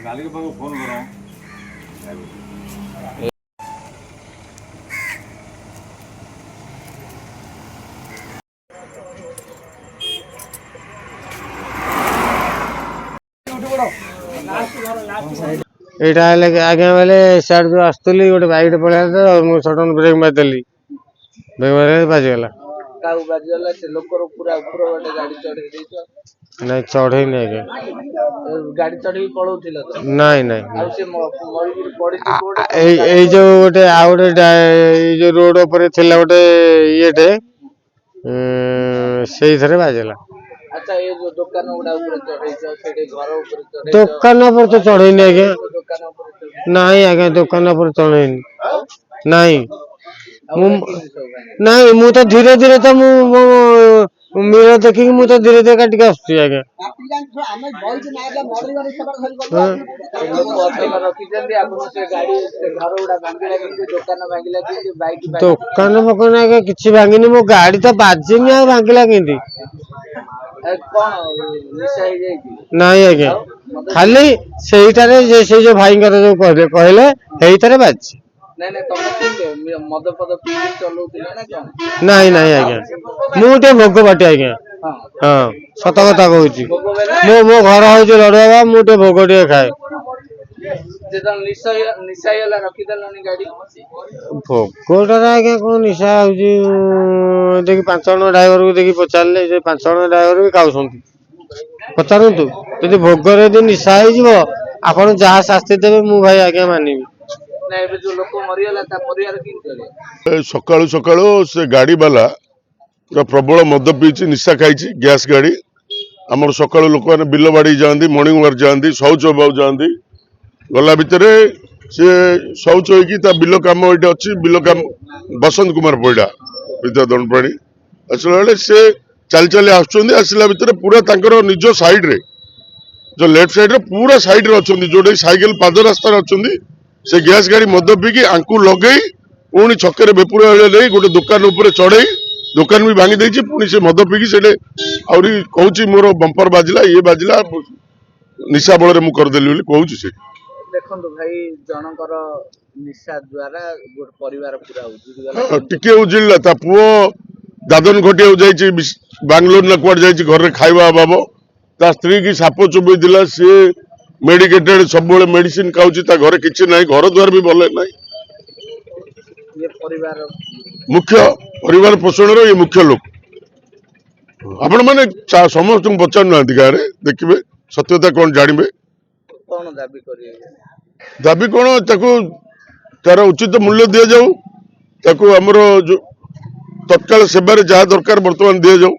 मालिक पाखु फोन करो एटा आगे बेले सियाड़ जो आसुली गोटे बाइक पड़ा तो मुझे सडन ब्रेक मारदेली ब्रेक मारे बाजीगला नहीं चढ़े नहीं आगे गाड़ी चढ़ी पड़ौथिल तो नहीं नहीं आ से जो गोटे आ गोटे जो रोड ऊपर थिला गोटे येटे सेई थरे बाजला। अच्छा ये जो दुकान गुडा ऊपर चढ़ैछ सेठी घर ऊपर चढ़ैछ दुकान पर तो चढ़े नहीं आगे दुकान ऊपर नहीं आगे दुकान पर चढ़े नहीं नहीं मु तो धीरे धीरे तो मीर देखिक मु तो धीरे धीरे काटिक आसुची आगे दुकान फकान आगे किसी भांगिनी मो गाड़ी तो बाजिनी आ भांगिला केंदी नहीं आगे खाली सेईटारे से जो भाई जो कहले हेईटारे बाजी मद पद पी चलौथिले ना कोन नहीं नहीं आज्ञा मुझे भोग बाटे आज्ञा हाँ सत कथा कहूँ मो घर हूँ लड़ुआ मुझे भोग टे खाए भोगटा आज्ञा कौन निशा हूँ देखी 5 जन ड्राइवर को देखी पचारे 5 जन ड्राइवर भी खाऊं पचारतु यदि भोगर यदि निशा हो जहाँ शास्ति देवे मु भाई आज्ञा मानवी सकाळु सकाळु से गाड़ी वाला पूरा प्रबल मद पीची निशा खाई गैस गाड़ी आम सकाळु लोक मैंने बिल बाड़ी जाती मॉर्निंग वाक जाती शौच हवा जाती गला भितर सी शौच हो बिल कम ये अच्छी बिल कम बसंत कुमार पैडा विद्या दंडपाणी आसला बेले सी चल चल आसला भितर पूरा तांकर निज साइड रे जो लेफ्ट साइड रे पूरा साइड रे अच्छा जोटे साइकेल पाद रास्तार अच्छा से गैस गाड़ी मद पीकी आंकु लगे पुणी छके बेपुरा नहीं गोटे दुकान उपर चढ़ई दुकान भी भांगी देछि पुणी से मद पीकी से कहूँ मोर बंपर बाजिला ये बाजिला निशा बल मु करदेली कहूँ से देखो भाई जनकर निशा द्वारा परिवार पूरा टिके उजिला ता पुओ दादन घटिया जाइए बांग्लोर ना कुआड जाइए घर खाଇବା अभाव ता स्त्री की साप चुबई दिला सी मेडिकेटेड सब मेडिसिन खाऊँ घर किसी ना घर द्वार भी भले ना मुख्य परिवार पोषण ये मुख्य लोक आपण मैंने समस्त पचार ना गाँव में देखिए सत्यता कौन जानवे दाबी कौन तार उचित मूल्य दि जाऊ आमर जो तत्काल सेवार जहाँ दरकार बर्तमान दि जाऊ।